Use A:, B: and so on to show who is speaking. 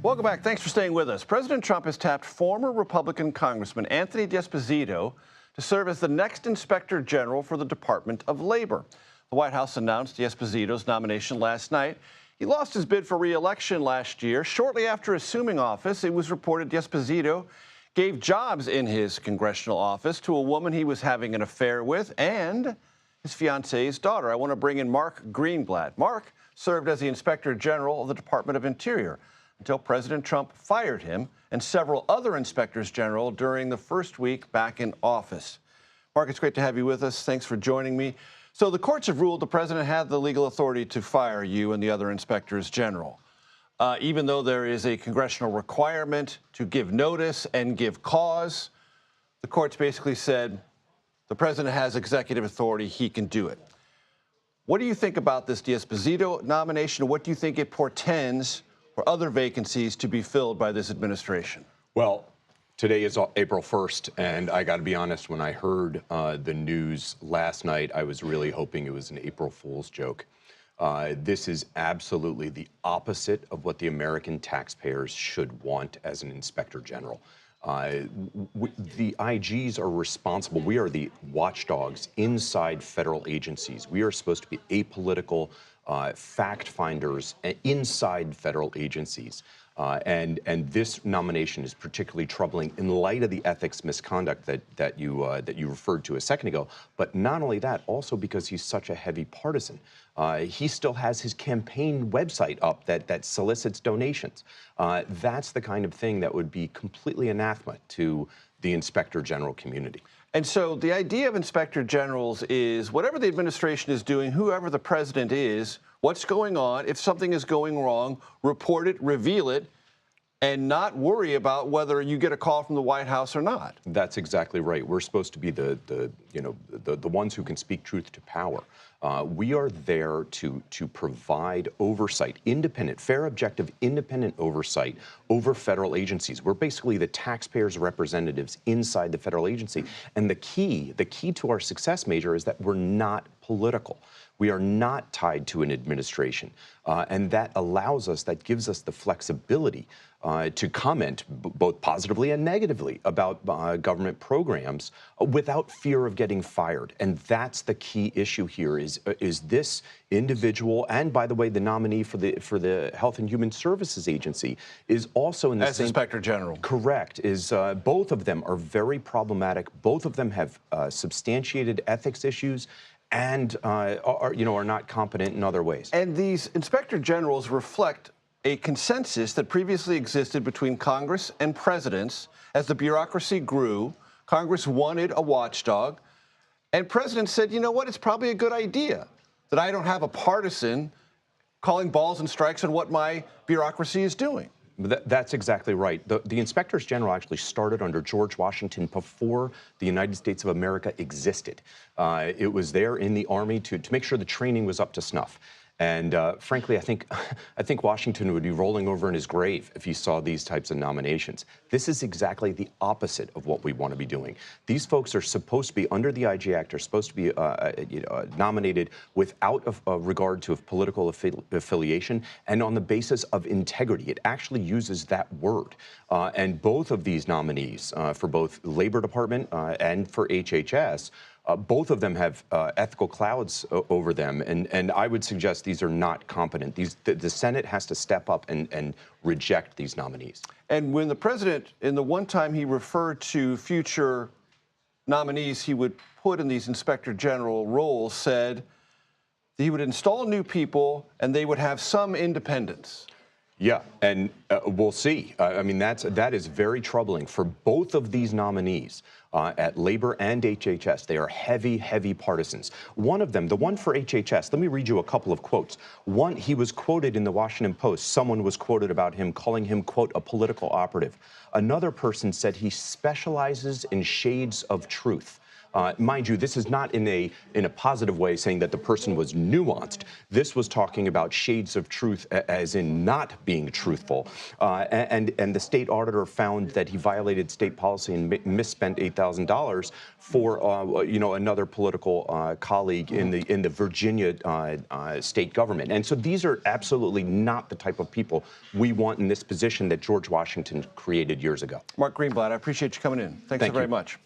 A: Welcome back. Thanks for staying with us. President Trump has tapped former Republican Congressman Anthony D'Esposito to serve as the next Inspector General for the Department of Labor. The White House announced D'Esposito's nomination last night. He lost his bid for re-election last year. Shortly after assuming office, it was reported D'Esposito gave jobs in his congressional office to a woman he was having an affair with and his fiance's daughter. I want to bring in Mark Greenblatt. Mark served as the Inspector General of the Department of Interior until President Trump fired him and several other inspectors general during the first week back in office. Mark, it's great to have you with us. Thanks for joining me. So the courts have ruled the president had the legal authority to fire you and the other inspectors general, even though there is a congressional requirement to give notice and give cause. The courts basically said the president has executive authority. He can do it. What do you think about this D'Esposito nomination? What do you think it portends for other vacancies to be filled by this administration?
B: Well, today is April 1st, and I got to be honest, when I heard the news last night, I was really hoping it was an April Fool's joke. This is absolutely the opposite of what the American taxpayers should want as an inspector general. The IGs are responsible. We are the watchdogs inside federal agencies. We are supposed to be apolitical fact finders inside federal agencies. And this nomination is particularly troubling in light of the ethics misconduct that you referred to a second ago. But not only that, also because he's such a heavy partisan. He still has his campaign website up that solicits donations. That's the kind of thing that would be completely anathema to the Inspector General community.
A: And so the idea of inspector generals is whatever the administration is doing, whoever the president is, what's going on, if something is going wrong, report it, reveal it, and not worry about whether you get a call from the White House or not.
B: That's exactly right. We're supposed to be the ones who can speak truth to power. We are there to provide oversight, independent, fair, objective, independent oversight over federal agencies. We're basically the taxpayers' representatives inside the federal agency. And the key to our success, Major, is that we're not political. We are not tied to an administration. And that gives us the flexibility to comment both positively and negatively about government programs without fear of getting fired. And that's the key issue here is this individual, and by the way, the nominee for the Health and Human Services Agency is also in the
A: same... As Inspector General.
B: Correct. Both of them are very problematic. Both of them have substantiated ethics issues and are not competent in other ways.
A: And these inspector generals reflect a consensus that previously existed between Congress and presidents. As the bureaucracy grew, Congress wanted a watchdog, and presidents said, you know what, it's probably a good idea that I don't have a partisan calling balls and strikes on what my bureaucracy is doing.
B: That's exactly right. The inspectors general actually started under George Washington before the United States of America existed. It was there in the Army to make sure the training was up to snuff. And frankly, I think Washington would be rolling over in his grave if he saw these types of nominations. This is exactly the opposite of what we want to be doing. These folks are supposed to be, under the IG Act, are supposed to be nominated without a regard to a political affiliation and on the basis of integrity. It actually uses that word. And both of these nominees, for both Labor Department and for HHS, both of them have ethical clouds over them, and I would suggest these are not competent. The Senate has to step up and reject these nominees.
A: And when the president, in the one time he referred to future nominees he would put in these inspector general roles, said he would install new people and they would have some independence.
B: Yeah, and we'll see. I mean, that is very troubling for both of these nominees at Labor and HHS. They are heavy, heavy partisans. One of them, the one for HHS, let me read you a couple of quotes. One, he was quoted in the Washington Post. Someone was quoted about him, calling him, quote, a political operative. Another person said he specializes in shades of truth. Mind you, this is not in a positive way saying that the person was nuanced. This was talking about shades of truth, as in not being truthful. And the state auditor found that he violated state policy and misspent $8,000 for another political colleague in the Virginia state government. And so these are absolutely not the type of people we want in this position that George Washington created years ago.
A: Mark Greenblatt, I appreciate you coming in. Thanks so very much.